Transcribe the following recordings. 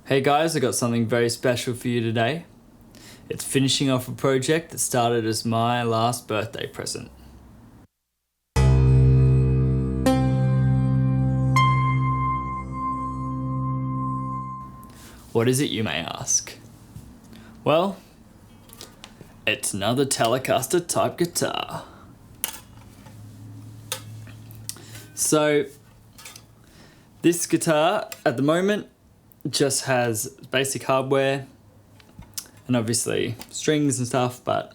Hey guys, I got something very special for you today. It's finishing off a project that started as my last birthday present. What is it, you may ask? Well, it's another Telecaster type guitar. So, this guitar at the moment just has basic hardware and obviously strings and stuff, but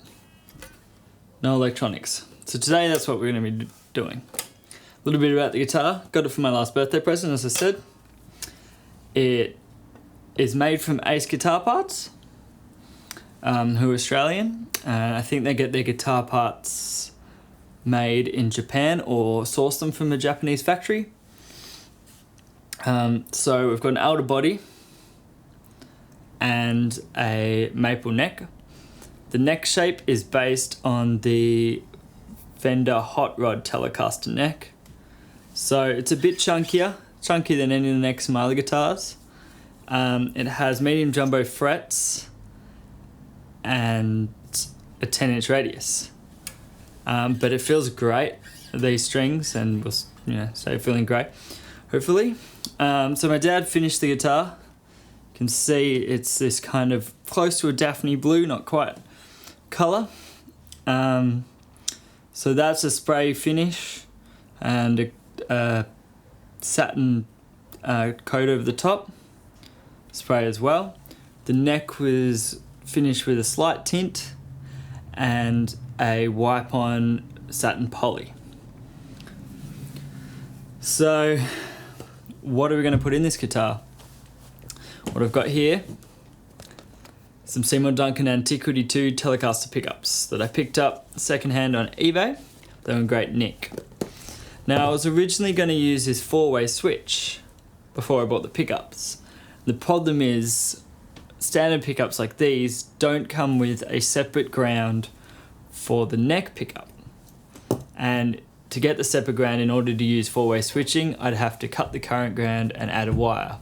no electronics. So today that's what we're going to be doing. A little bit about the guitar. Got it for my last birthday present, as I said. It is made from Ace Guitar Parts, who are Australian. I think they get their guitar parts made in Japan or source them from a Japanese factory. So we've got an outer body and a maple neck. The neck shape is based on the Fender Hot Rod Telecaster neck. So it's a bit chunkier than any of the necks of my other guitars. It has medium jumbo frets and a 10-inch radius. But it feels great, these strings, and will, stay feeling great, hopefully. So my dad finished the guitar. You can see it's this kind of close to a Daphne blue, not quite colour. So that's a spray finish and a satin coat over the top, spray as well. The neck was finished with a slight tint and a wipe-on satin poly. So what are we going to put in this guitar? What I've got here, some Seymour Duncan Antiquity II Telecaster pickups that I picked up secondhand on eBay. They're in great nick. Now I was originally going to use this 4-way switch before I bought the pickups. The problem is standard pickups like these don't come with a separate ground for the neck pickup. And to get the separate ground in order to use 4-way switching, I'd have to cut the current ground and add a wire,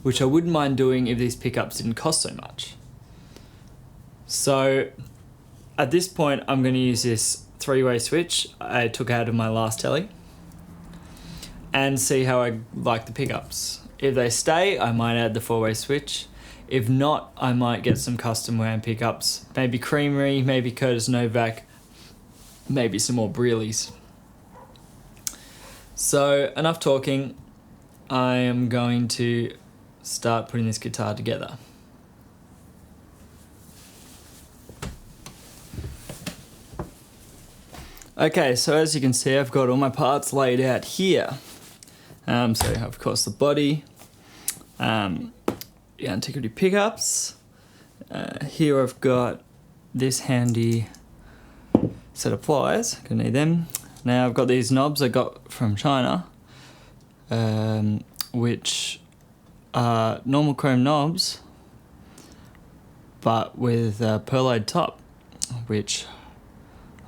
which I wouldn't mind doing if these pickups didn't cost so much. So at this point, I'm going to use this 3-way switch I took out of my last Telly and see how I like the pickups. If they stay, I might add the 4-way switch. If not, I might get some custom wound pickups, maybe Creamery, maybe Curtis Novak, maybe some more Breelys. So enough talking, I am going to start putting this guitar together. Okay, so as you can see, I've got all my parts laid out here. So of course the body, the Antiquity pickups. Here I've got this handy set of pliers, gonna need them. Now I've got these knobs I got from China, which are normal chrome knobs, but with a pearlite top, which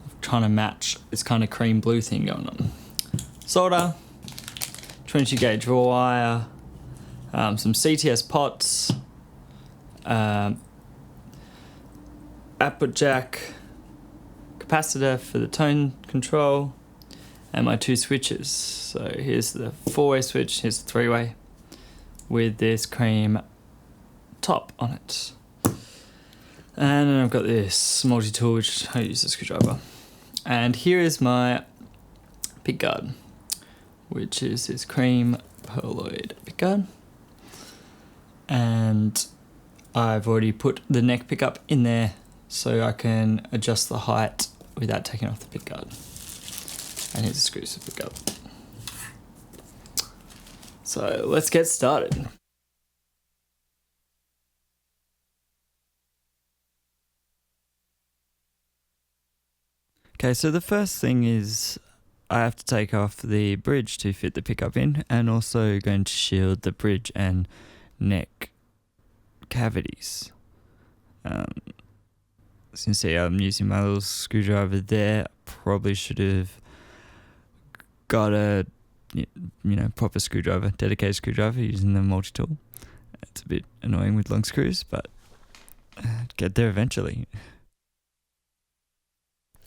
I'm trying to match this kind of cream blue thing going on. Solder, 20 gauge raw wire, some CTS pots, output jack, capacitor for the tone control, and my 2 switches. So here's the 4-way switch, here's the 3-way with this cream top on it. And then I've got this multi-tool which I use a screwdriver. And here is my pickguard, which is this cream pearloid pickguard. And I've already put the neck pickup in there so I can adjust the height without taking off the pickguard. And here's the screws to pick up. So let's get started. Okay, so the first thing is I have to take off the bridge to fit the pickup in, and also going to shield the bridge and neck cavities. As you can see, I'm using my little screwdriver there. Probably should have got a proper screwdriver, dedicated screwdriver, using the multi-tool. It's a bit annoying with long screws, but get there eventually.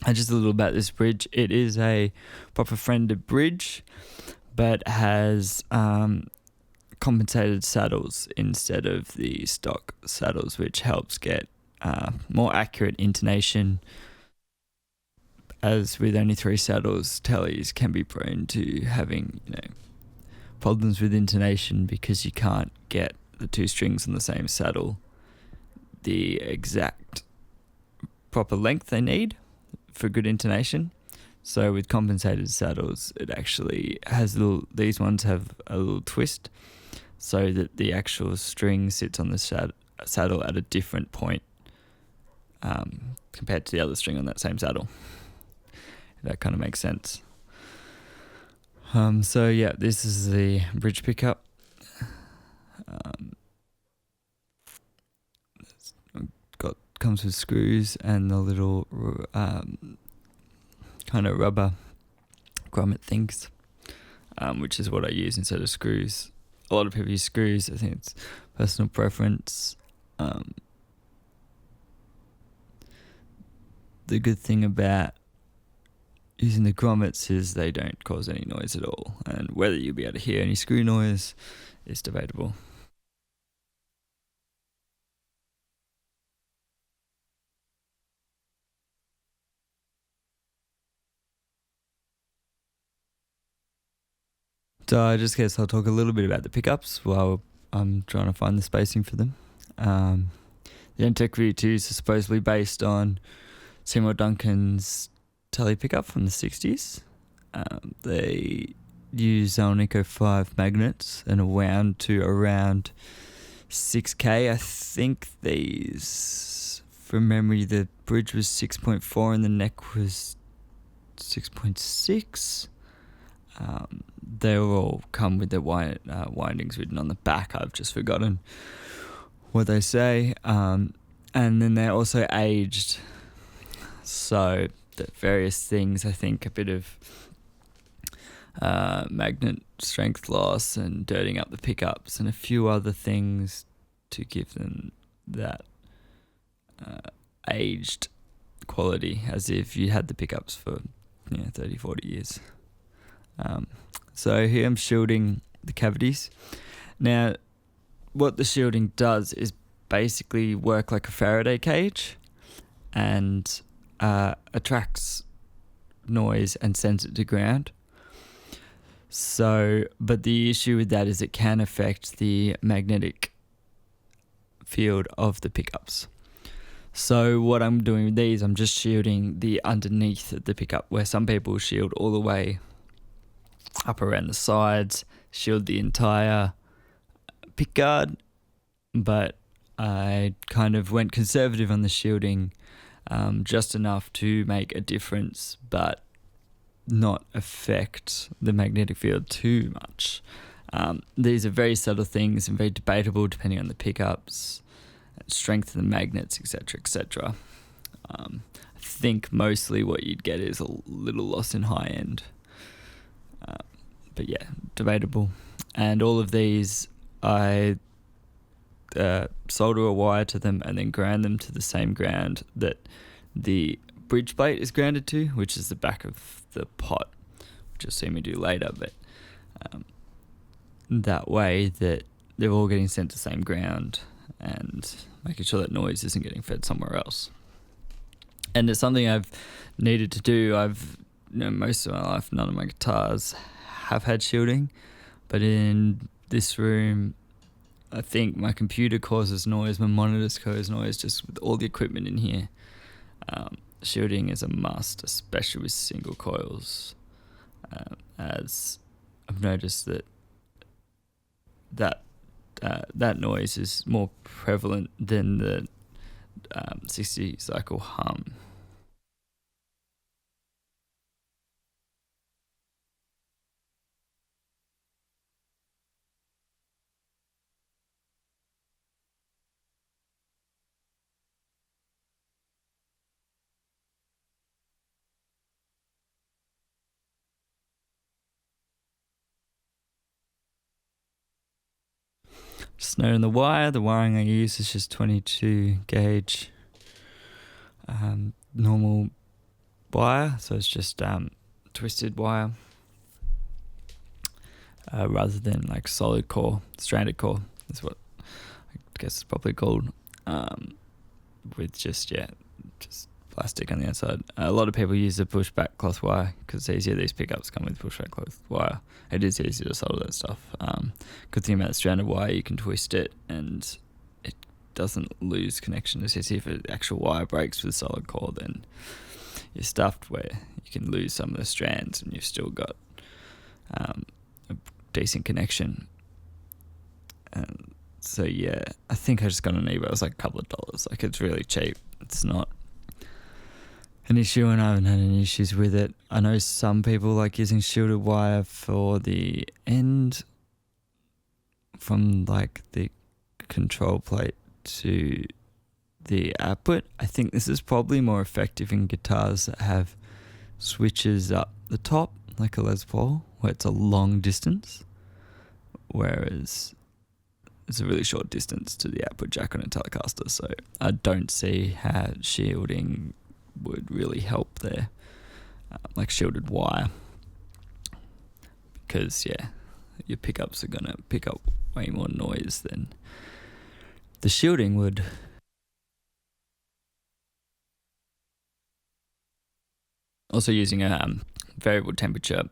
And just a little about this bridge. It is a proper Fender bridge, but has compensated saddles instead of the stock saddles, which helps get more accurate intonation. As with only 3 saddles, tellies can be prone to having, problems with intonation because you can't get the 2 strings on the same saddle the exact proper length they need for good intonation. So with compensated saddles, it actually has these ones have a little twist so that the actual string sits on the saddle at a different point compared to the other string on that same saddle. That kind of makes sense. So yeah, this is the bridge pickup. Comes with screws and the little kind of rubber grommet things, which is what I use instead of screws. A lot of people use screws. I think it's personal preference. The good thing about using the grommets is they don't cause any noise at all, and whether you'll be able to hear any screw noise is debatable. So I guess I'll talk a little bit about the pickups while I'm trying to find the spacing for them. The Antiquity II is supposedly based on Seymour Duncan's tele pickup from the 60s. They use Alnico 5 magnets and are wound to around 6K. I think these, from memory, the bridge was 6.4 and the neck was 6.6. They all come with their windings written on the back. I've just forgotten what they say. And then they're also aged. So the various things, I think a bit of magnet strength loss and dirtying up the pickups and a few other things to give them that aged quality, as if you had the pickups for 30, 40 years. So here I'm shielding the cavities. Now, what the shielding does is basically work like a Faraday cage and attracts noise and sends it to ground. So, but the issue with that is it can affect the magnetic field of the pickups. So what I'm doing with these, I'm just shielding the underneath of the pickup, where some people shield all the way up around the sides, shield the entire pickguard, but I kind of went conservative on the shielding, just enough to make a difference, but not affect the magnetic field too much. These are very subtle things and very debatable depending on the pickups, strength of the magnets, etc., etc. I think mostly what you'd get is a little loss in high end. But yeah, debatable. And all of these, I solder a wire to them and then ground them to the same ground that the bridge plate is grounded to, which is the back of the pot, which you'll see me do later. But that way that they're all getting sent to the same ground and making sure that noise isn't getting fed somewhere else. And it's something I've needed to do. Most of my life, none of my guitars have had shielding, but in this room, I think my computer causes noise, my monitors cause noise, just with all the equipment in here. Shielding is a must, especially with single coils, as I've noticed that noise is more prevalent than the 60 cycle hum. Just noting the wire. The wiring I use is just 22 gauge normal wire, so it's just twisted wire rather than like solid core, stranded core is what I guess it's probably called, with just plastic on the outside. A lot of people use the pushback cloth wire because it's easier. These pickups come with pushback cloth wire. It is easy to solder that stuff. Good thing about the stranded wire, you can twist it and it doesn't lose connection. It's just if an actual wire breaks with solid core, then you're stuffed where you can lose some of the strands and you've still got a decent connection. So yeah, I think I just got on eBay. It was like a couple of dollars. Like, it's really cheap. It's not an issue, and I haven't had any issues with it. I know some people like using shielded wire for the end from like the control plate to the output. I think this is probably more effective in guitars that have switches up the top, like a Les Paul, where it's a long distance, whereas it's a really short distance to the output jack on a Telecaster. So I don't see how shielding would really help there, like shielded wire, because your pickups are gonna pick up way more noise than the shielding would. Also using a variable temperature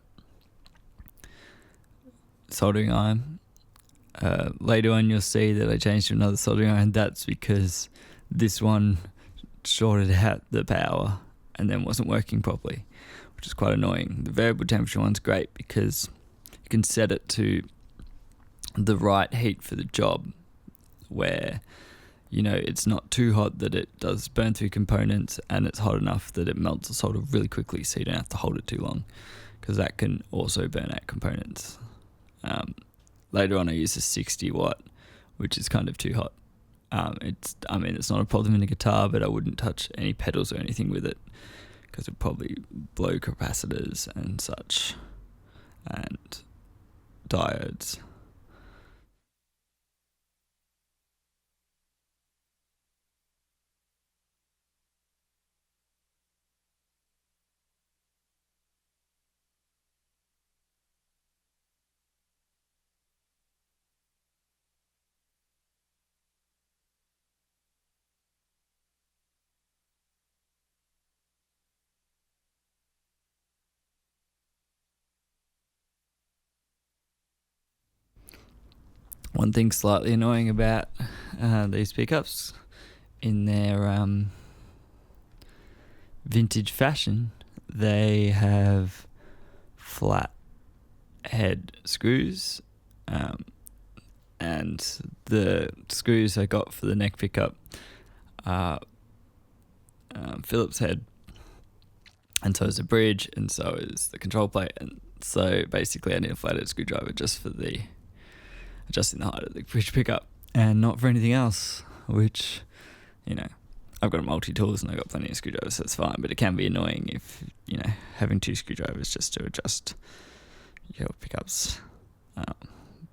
soldering iron. Later on you'll see that I changed to another soldering iron. That's because this one shorted out the power and then wasn't working properly, which is quite annoying. The variable temperature one's great because you can set it to the right heat for the job, where it's not too hot that it does burn through components, and it's hot enough that it melts the solder really quickly, so you don't have to hold it too long, because that can also burn out components. Later on I use a 60 watt, which is kind of too hot. It's not a problem in a guitar, but I wouldn't touch any pedals or anything with it because it'd probably blow capacitors and such and diodes. One thing slightly annoying about these pickups, in their vintage fashion, they have flat head screws, and the screws I got for the neck pickup are Phillips head, and so is the bridge, and so is the control plate, and so basically I need a flathead screwdriver just for the adjusting the height of the bridge pickup, and not for anything else, which, I've got a multi-tools and I've got plenty of screwdrivers, so it's fine, but it can be annoying if, having two screwdrivers just to adjust your pickups.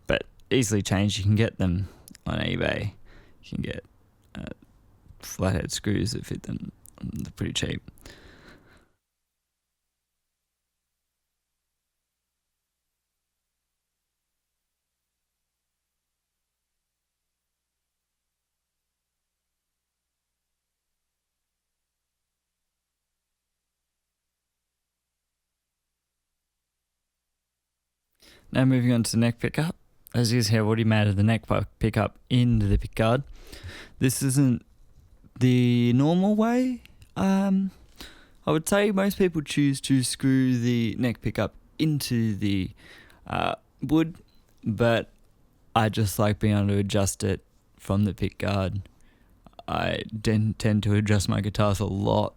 But easily changed. You can get them on eBay. You can get flathead screws that fit them. They're pretty cheap. Now moving on to the neck pickup. As you see, I've already mounted the neck pickup into the pickguard. This isn't the normal way. I would say most people choose to screw the neck pickup into the wood, but I just like being able to adjust it from the pickguard. I tend to adjust my guitars a lot.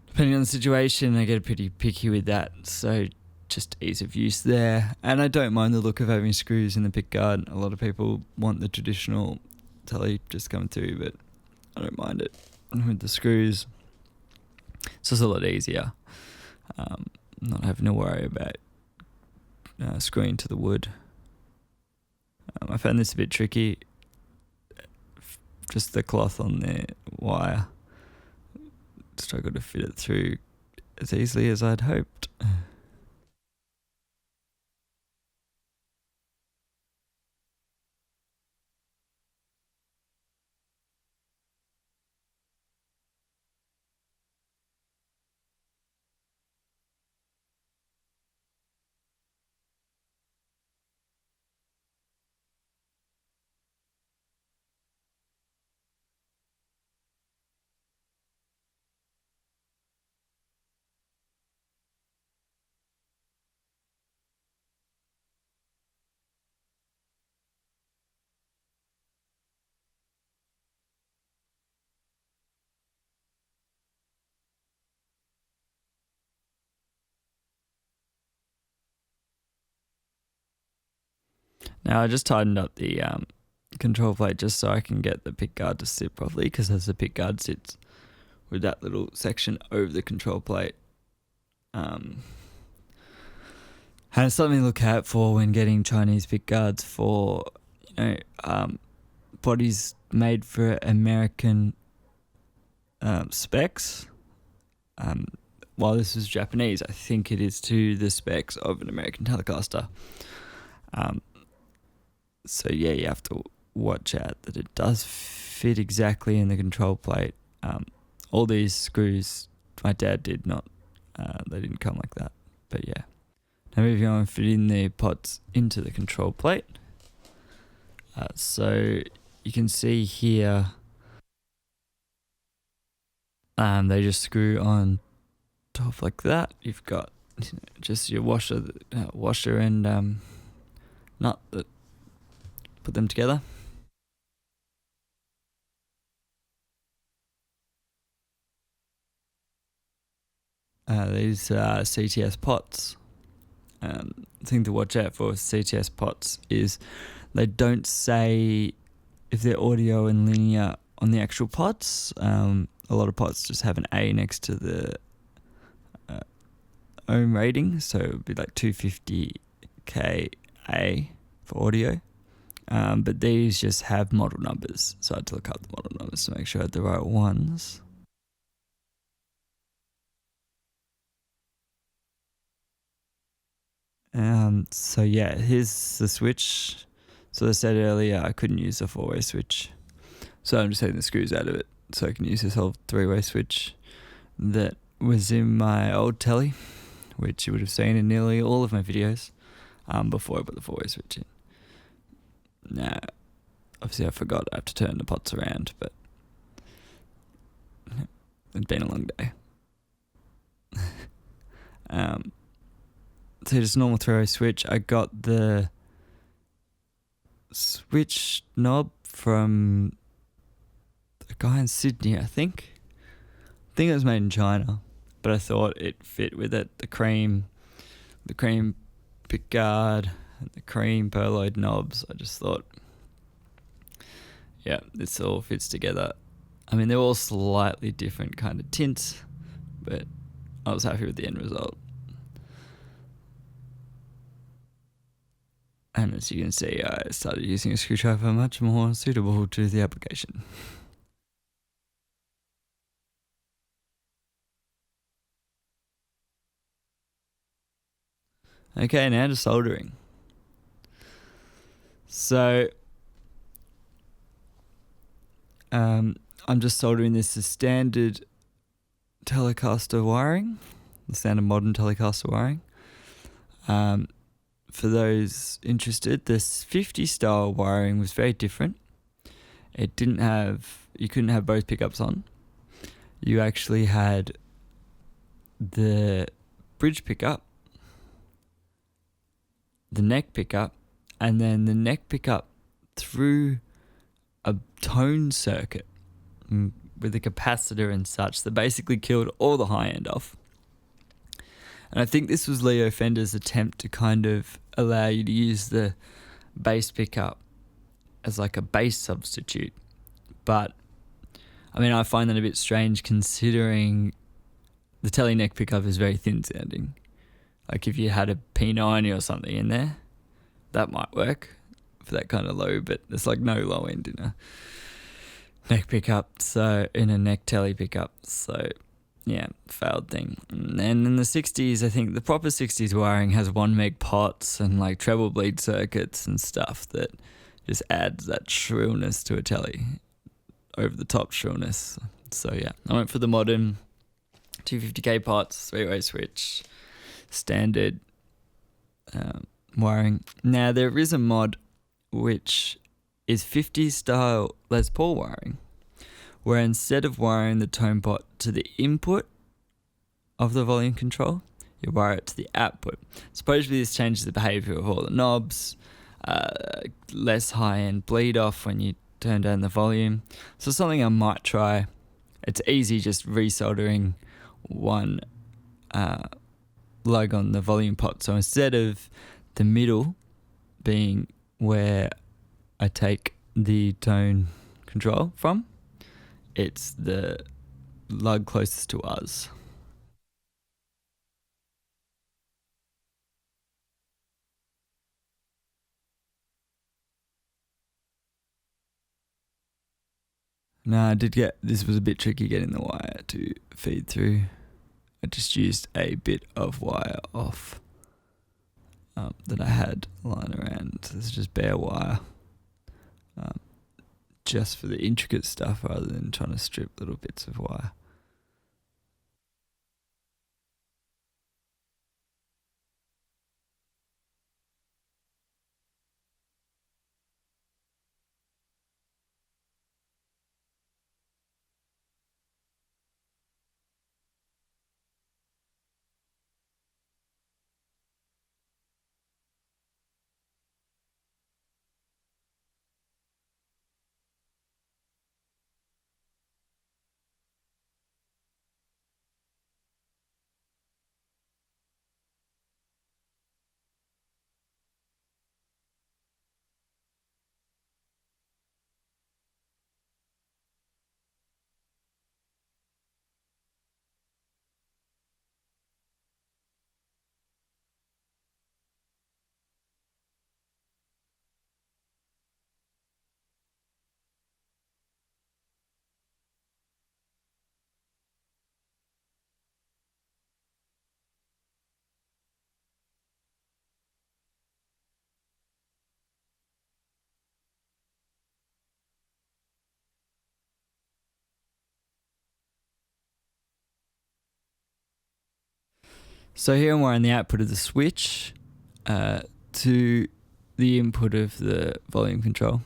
Depending on the situation, I get pretty picky with that, so just ease of use there. And I don't mind the look of having screws in the pickguard. A lot of people want the traditional telly just coming through, but I don't mind it with the screws. It's just a lot easier, not having to worry about screwing to the wood. I found this a bit tricky. Just the cloth on the wire. Struggled to fit it through as easily as I'd hoped. Now I just tightened up the control plate just so I can get the pick guard to sit properly, because as the pick guard sits with that little section over the control plate. And it's something to look out for when getting Chinese pick guards for, bodies made for American specs. While this is Japanese, I think it is to the specs of an American Telecaster. So yeah, you have to watch out that it does fit exactly in the control plate. All these screws my dad did not, they didn't come like that. But yeah. Now moving on, fitting the pots into the control plate. So you can see here, they just screw on top like that. You've got just your washer and nut that put them together. These are CTS pots. Thing to watch out for with CTS pots is they don't say if they're audio and linear on the actual pots. A lot of pots just have an A next to the ohm rating, so it would be like 250 kA for audio. But these just have model numbers, so I had to look up the model numbers to make sure I had the right ones. So yeah, here's the switch. So as I said earlier, I couldn't use the 4-way switch, so I'm just taking the screws out of it so I can use this whole 3-way switch that was in my old telly, which you would have seen in nearly all of my videos before I put the 4-way switch in. Now, obviously I forgot I have to turn the pots around, but it's been a long day. So just normal 3-way switch. I got the switch knob from a guy in Sydney, I think. I think it was made in China, but I thought it fit with it. The cream pick guard, and the cream purloined knobs. I just thought, yeah, this all fits together. I mean, they're all slightly different kind of tints, but I was happy with the end result. And as you can see, I started using a screwdriver much more suitable to the application. Okay, now to soldering. So, I'm just soldering this to standard Telecaster wiring, the standard modern Telecaster wiring. For those interested, this 50 style wiring was very different. You couldn't have both pickups on. You actually had the bridge pickup, the neck pickup, and then the neck pickup through a tone circuit with a capacitor and such that basically killed all the high end off. And I think this was Leo Fender's attempt to kind of allow you to use the bass pickup as like a bass substitute. But, I mean, I find that a bit strange considering the Tele neck pickup is very thin sounding. Like if you had a P90 or something in there, that might work for that kind of low, but there's like no low end in a neck pickup, so in a neck telly pickup, so yeah, failed thing. And then in the 60s, I think the proper 60s wiring has 1 meg pots and like treble bleed circuits and stuff that just adds that shrillness to a telly, over the top shrillness. So yeah, I went for the modern 250k pots, 3-way switch, standard wiring. Now there is a mod which is 50s style Les Paul wiring, where instead of wiring the tone pot to the input of the volume control, you wire it to the output. Supposedly this changes the behavior of all the knobs, less high-end bleed off when you turn down the volume. So something I might try. It's easy, just resoldering one lug on the volume pot. So instead of the middle being where I take the tone control from, it's the lug closest to us. Now I did get, this was a bit tricky getting the wire to feed through. I just used a bit of wire off that I had lying around. This is just bare wire. Just for the intricate stuff rather than trying to strip little bits of wire. So here I'm wiring the output of the switch to the input of the volume control.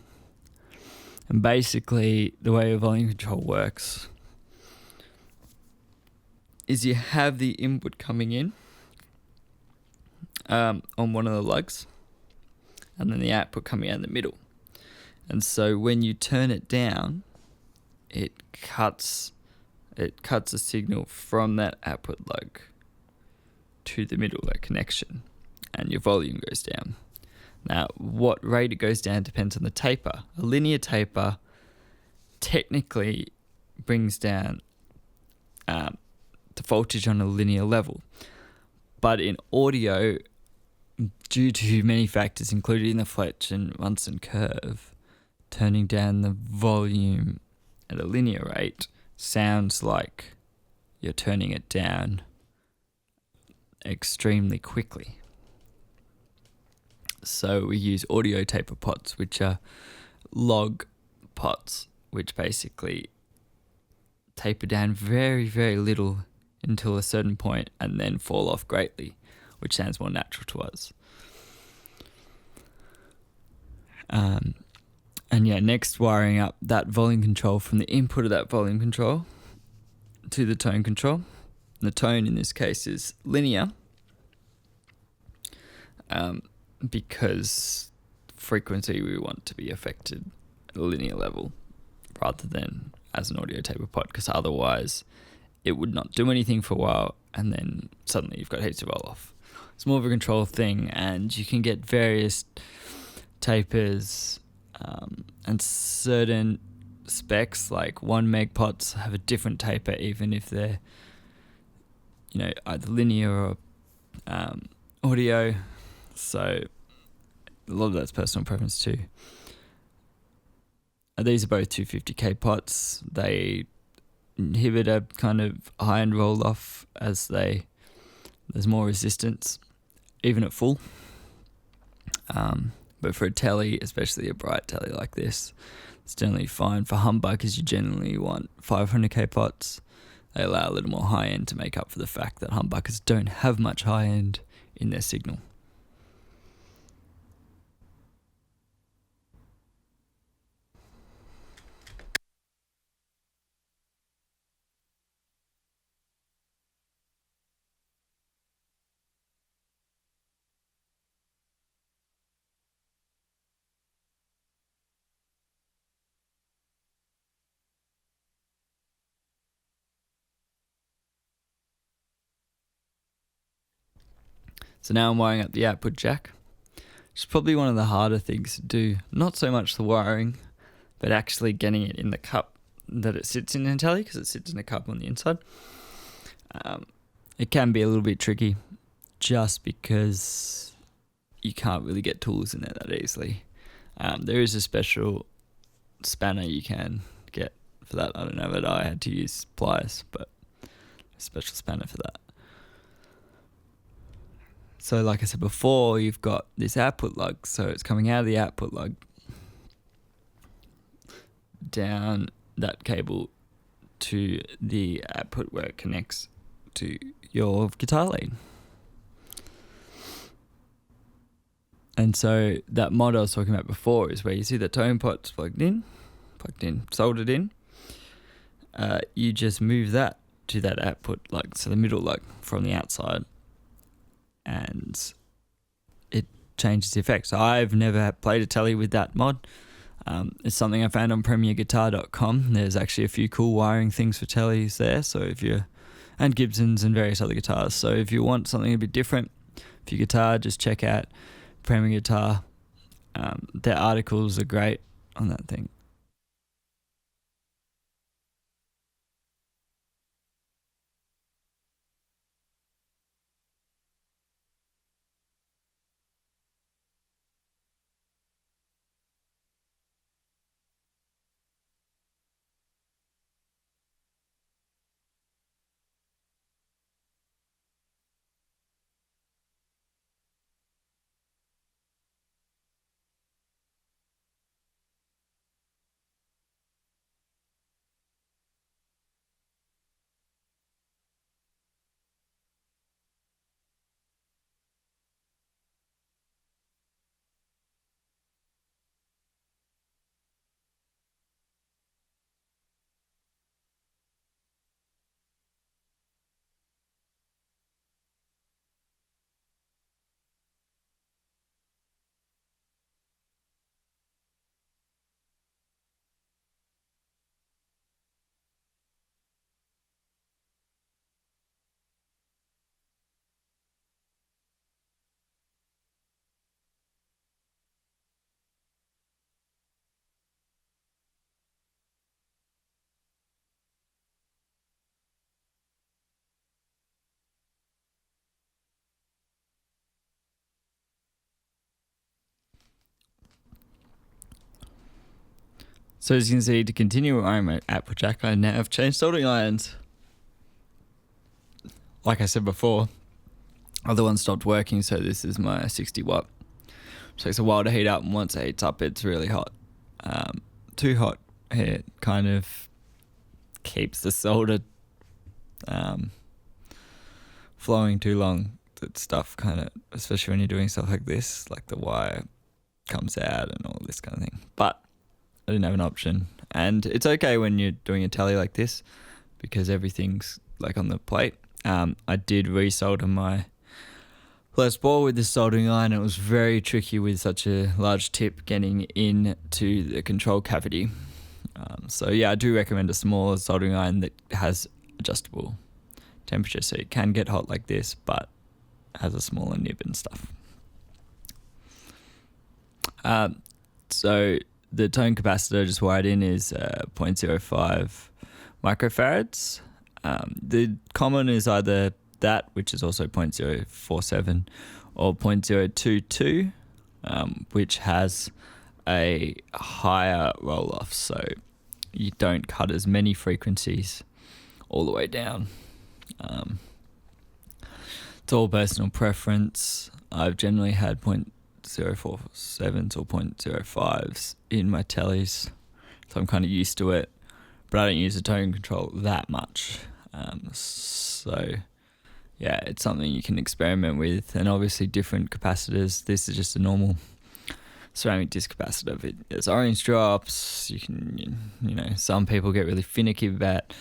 And basically the way a volume control works is you have the input coming in on one of the lugs, and then the output coming out in the middle. And so when you turn it down, it cuts a signal from that output lug to the middle, that connection, and your volume goes down. Now, what rate it goes down depends on the taper. A linear taper technically brings down the voltage on a linear level, but in audio, due to many factors, including the Fletch and Munson curve, turning down the volume at a linear rate sounds like you're turning it down extremely quickly. So we use audio taper pots, which are log pots, which basically taper down very, very little until a certain point and then fall off greatly, which sounds more natural to us. And yeah, next wiring up that volume control from the input of that volume control to the tone control. The tone in this case is linear, because frequency we want to be affected at a linear level rather than as an audio taper pot, because otherwise it would not do anything for a while and then suddenly you've got heaps to roll off. It's more of a control thing, and you can get various tapers and certain specs, like 1 meg pots have a different taper even if they're either linear or audio. So a lot of that's personal preference too. These are both 250k pots. They inhibit a kind of high-end roll-off as there's more resistance, even at full. But for a telly, especially a bright telly like this, it's generally fine. For humbuckers, you generally want 500k pots. They allow a little more high-end to make up for the fact that humbuckers don't have much high-end in their signal. So now I'm wiring up the output jack. It's probably one of the harder things to do. Not so much the wiring, but actually getting it in the cup that it sits in telly, because it sits in a cup on the inside. It can be a little bit tricky just because you can't really get tools in there that easily. There is a special spanner you can get for that. I don't know, but I had to use pliers, but a special spanner for that. So like I said before, you've got this output lug, so it's coming out of the output lug down that cable to the output where it connects to your guitar lead. And so that mod I was talking about before is where you see the tone pot's plugged in, soldered in. You just move that to that output lug, so the middle lug from the outside, and it changes the effect. So I've never played a telly with that mod. It's something I found on premierguitar.com. There's actually a few cool wiring things for tellies there, so and Gibsons and various other guitars. So if you want something a bit different for your guitar, just check out Premier Guitar. Their articles are great on that thing. So as you can see, to continue wiring my output jack, I now have changed soldering irons. Like I said before, other one stopped working, so this is my 60 watt. It takes a while to heat up, and once it heats up, it's really hot. Too hot, it kind of keeps the solder flowing too long. That stuff kind of, especially when you're doing stuff like this, like the wire comes out and all this kind of thing. But I didn't have an option, and it's okay when you're doing a telly like this because everything's like on the plate. I did resolder my Les Paul with this soldering iron. It was very tricky with such a large tip getting into the control cavity. So yeah, I do recommend a smaller soldering iron that has adjustable temperature, so it can get hot like this, but has a smaller nib and stuff. So the tone capacitor just wired in is 0.05 microfarads. The common is either that, which is also 0.047, or 0.022. which has a higher roll-off, so you don't cut as many frequencies all the way down. It's all personal preference. I've generally had 0.047s or 0.05s in my tellies, so I'm kind of used to it, but I don't use the tone control that much. So yeah, it's something you can experiment with, and obviously different capacitors. This is just a normal ceramic disc capacitor. There's orange drops. You can, some people get really finicky about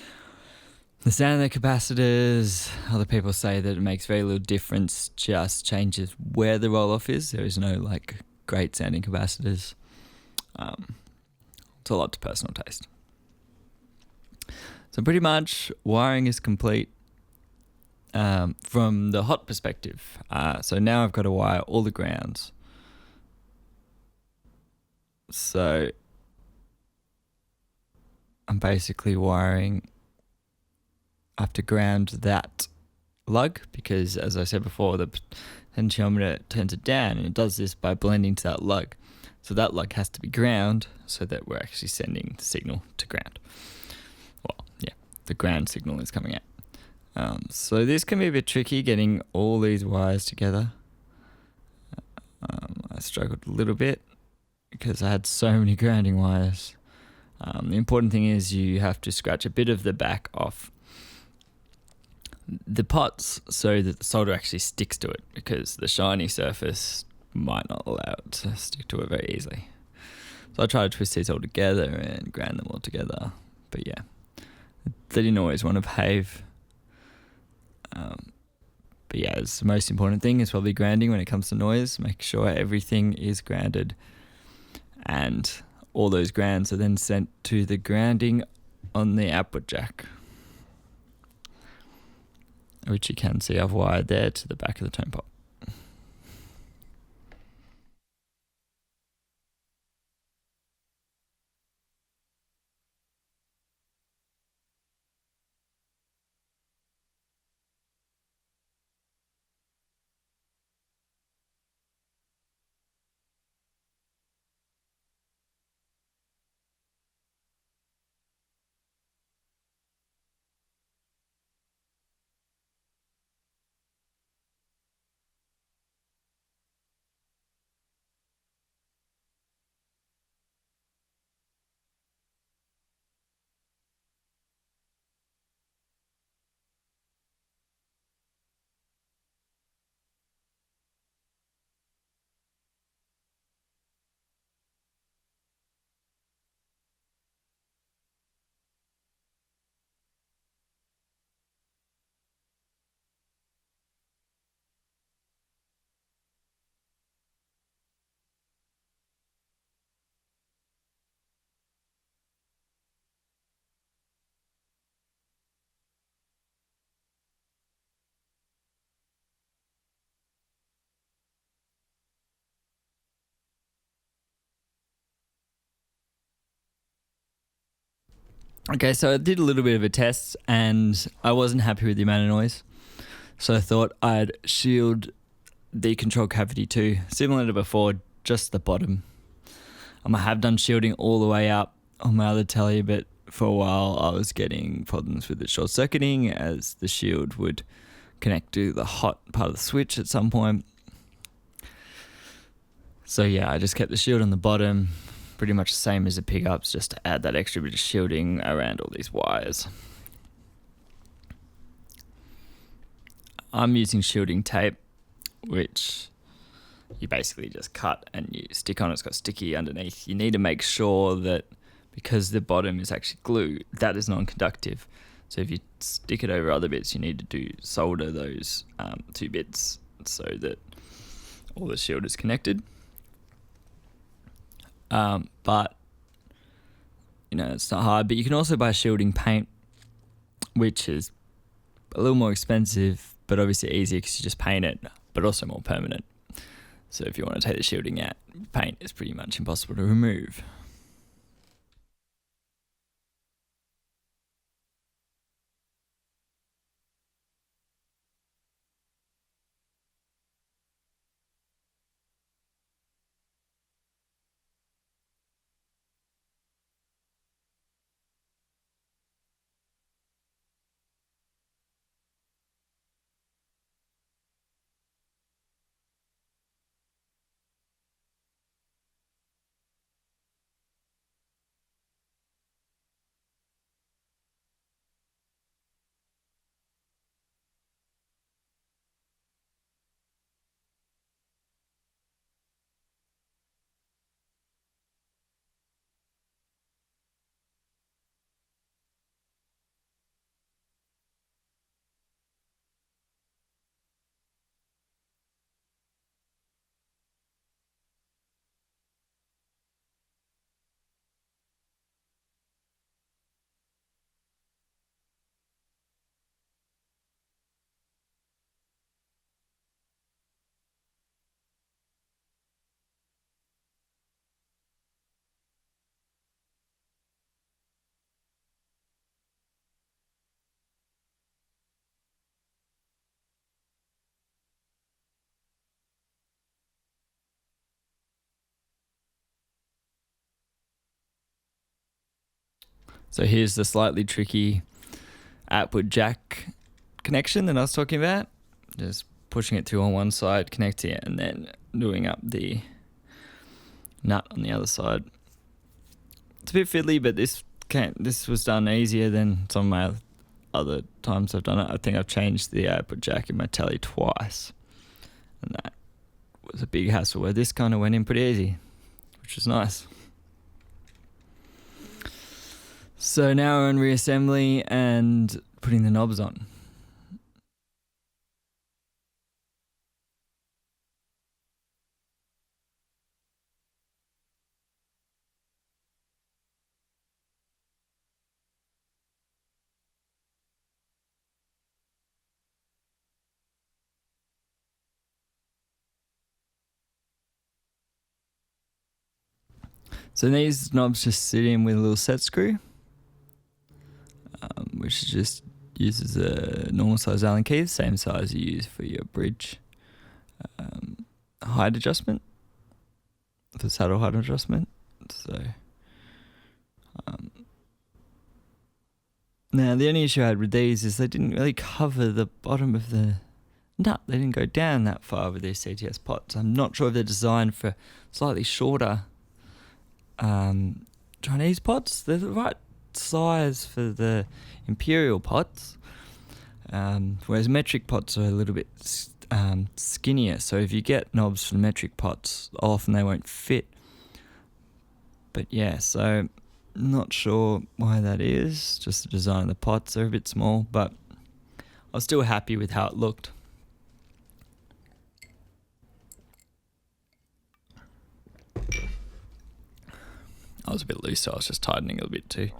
the sound of their capacitors. Other people say that it makes very little difference, just changes where the roll-off is. There is no great sounding capacitors. It's all up to personal taste. So pretty much wiring is complete from the hot perspective. So now I've got to wire all the grounds. So I'm basically wiring. I have to ground that lug because, as I said before, the potentiometer turns it down, and it does this by blending to that lug. So that lug has to be ground so that we're actually sending the signal to ground. Well, yeah, the ground signal is coming out. So this can be a bit tricky, getting all these wires together. I struggled a little bit because I had so many grounding wires. The important thing is you have to scratch a bit of the back off the pots so that the solder actually sticks to it, because the shiny surface might not allow it to stick to it very easily. So I try to twist these all together and ground them all together. But yeah, they didn't always want to behave. But yeah, it's the most important thing is probably grounding when it comes to noise. Make sure everything is grounded, and all those grounds are then sent to the grounding on the output jack, which you can see I've wired there to the back of the tone pot. Okay, so I did a little bit of a test and I wasn't happy with the amount of noise. So I thought I'd shield the control cavity too, similar to before, just the bottom. I have done shielding all the way up on my other telly, but for a while I was getting problems with it short circuiting, as the shield would connect to the hot part of the switch at some point. So yeah, I just kept the shield on the bottom, pretty much the same as the pickups, just to add that extra bit of shielding around all these wires. I'm using shielding tape, which you basically just cut and you stick on. It's got sticky underneath. You need to make sure that, because the bottom is actually glue, that is non-conductive. So if you stick it over other bits, you need to solder those two bits so that all the shield is connected. But it's not hard. But you can also buy shielding paint, which is a little more expensive, but obviously easier because you just paint it, but also more permanent. So if you want to take the shielding out, paint is pretty much impossible to remove. So here's the slightly tricky output jack connection that I was talking about. Just pushing it through on one side, connecting it, and then doing up the nut on the other side. It's a bit fiddly, but this was done easier than some of my other times I've done it. I think I've changed the output jack in my Tele twice, and that was a big hassle, where this kind of went in pretty easy, which was nice. So now we're on reassembly and putting the knobs on. So these knobs just sit in with a little set screw, which just uses a normal size Allen key, the same size you use for your bridge height adjustment, the saddle height adjustment. So now the only issue I had with these is they didn't really cover the bottom of the nut. They didn't go down that far with these CTS pots. I'm not sure if they're designed for slightly shorter Chinese pots. They're the right size for the imperial pots, whereas metric pots are a little bit skinnier. So if you get knobs from metric pots, often they won't fit. But yeah, so not sure why that is. Just the design of the pots are a bit small, but I was still happy with how it looked. I was a bit loose, so I was just tightening a little bit too.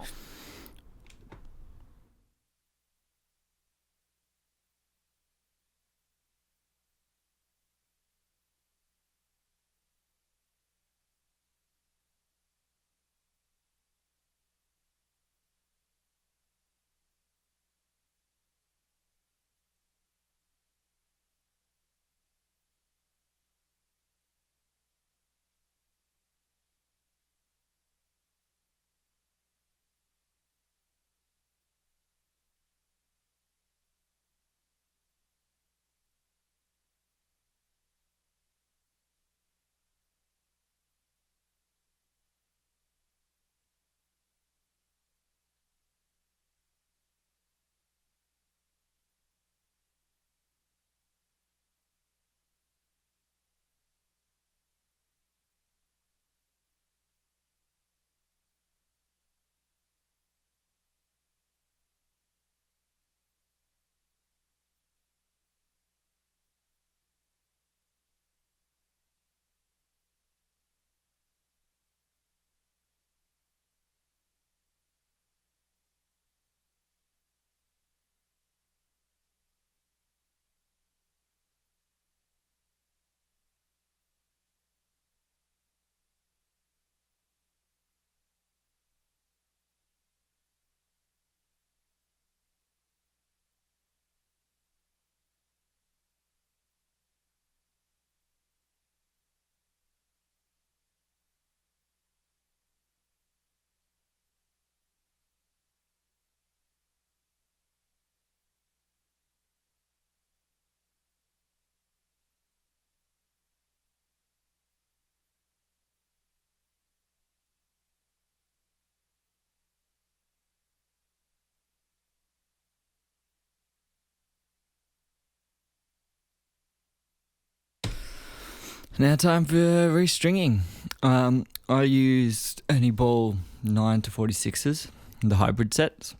Now time for restringing. I used only ball 9 to 46s, the hybrid sets.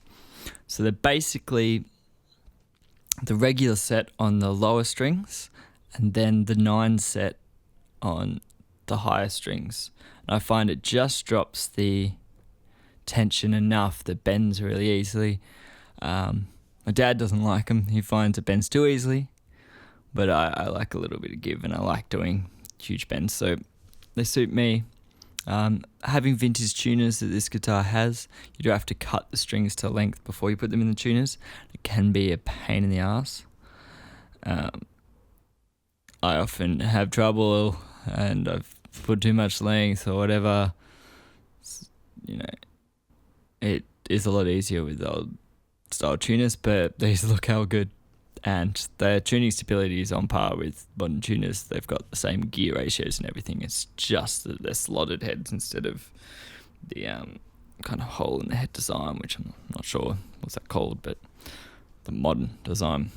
So they're basically the regular set on the lower strings and then the 9 set on the higher strings. And I find it just drops the tension enough that bends really easily. My dad doesn't like them. He finds it bends too easily. But I like a little bit of give, and I like doing huge bends, so they suit me. Having vintage tuners that this guitar has, you do have to cut the strings to length before you put them in the tuners. It can be a pain in the ass. I often have trouble, and I've put too much length or whatever. You know, it is a lot easier with old style tuners, but these look how good. And their tuning stability is on par with modern tuners. They've got the same gear ratios and everything. It's just that they're slotted heads instead of the kind of hole in the head design, which I'm not sure what's that called, but the modern design.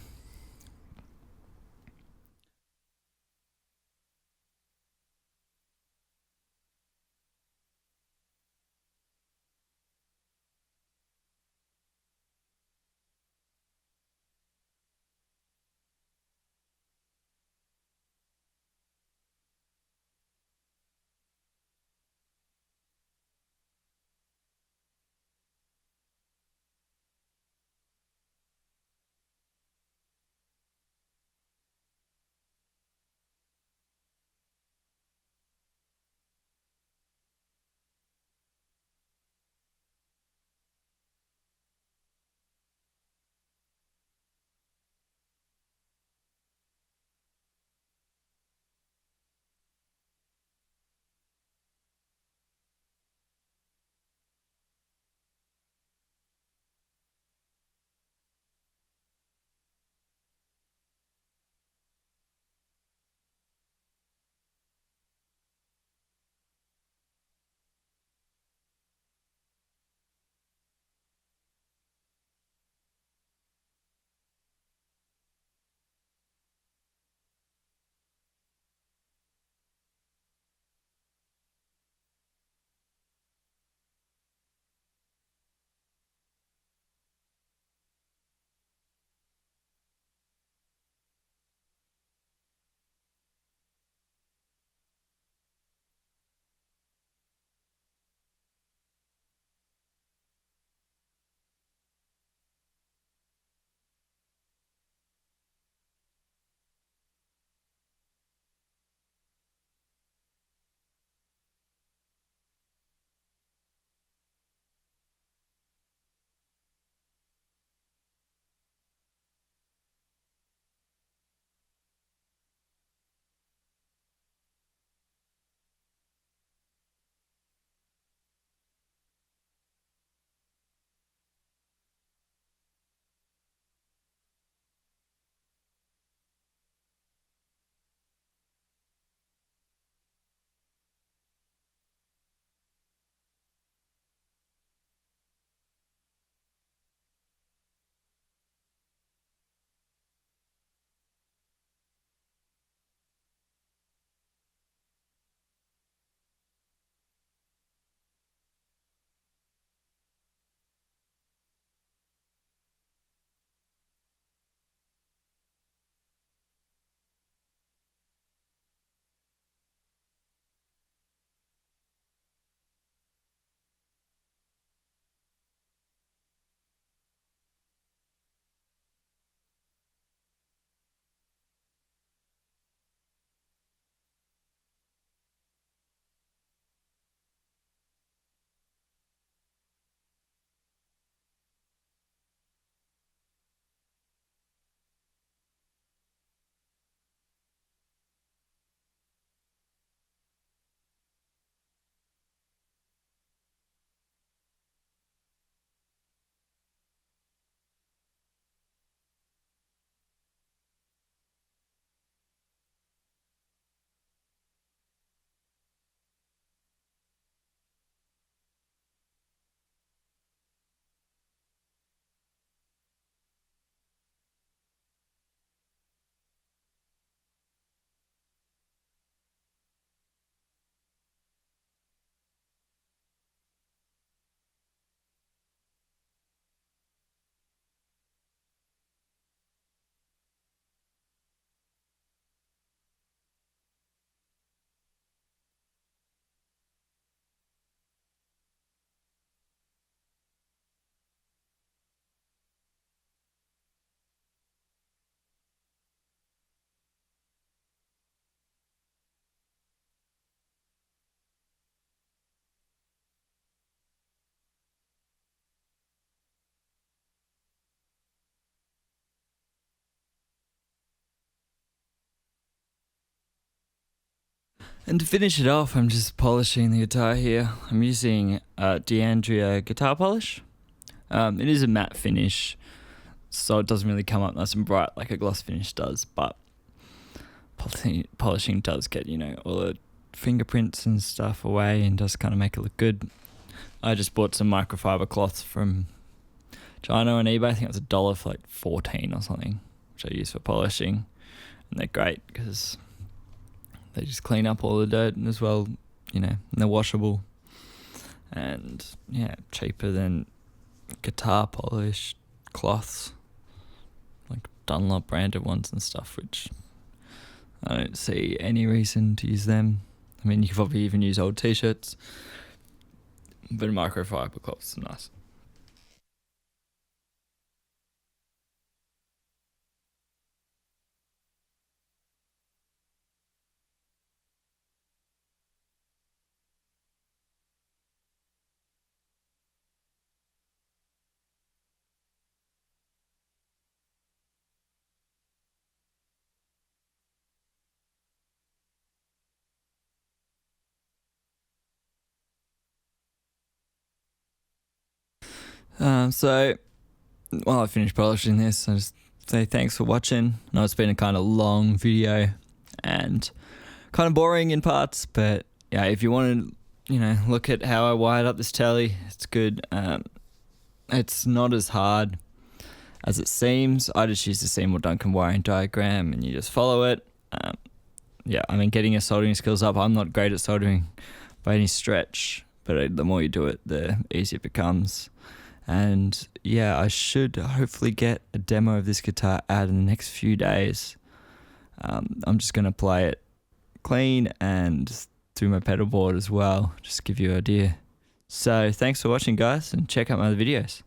And to finish it off, I'm just polishing the guitar here. I'm using DeAndrea guitar polish. It is a matte finish, so it doesn't really come up nice and bright like a gloss finish does, but polishing does get, you know, all the fingerprints and stuff away and does kind of make it look good. I just bought some microfiber cloths from China on eBay. I think it was $1 for like 14 or something, which I use for polishing, and they're great because they just clean up all the dirt as well, you know, and they're washable, and yeah, cheaper than guitar polish cloths, like Dunlop branded ones and stuff, which I don't see any reason to use them. I mean, you could probably even use old t-shirts, but microfiber cloths are nice. So while I finish polishing this, I just say thanks for watching. I know it's been a kind of long video and kind of boring in parts, but yeah, if you want to, you know, look at how I wired up this telly, it's good. It's not as hard as it seems. I just use the Seymour Duncan wiring diagram and you just follow it. Yeah, I mean, getting your soldering skills up, I'm not great at soldering by any stretch, but the more you do it, the easier it becomes. And yeah, I should hopefully get a demo of this guitar out in the next few days. I'm just going to play it clean and through my pedal board as well, just to give you an idea. So thanks for watching, guys, and check out my other videos.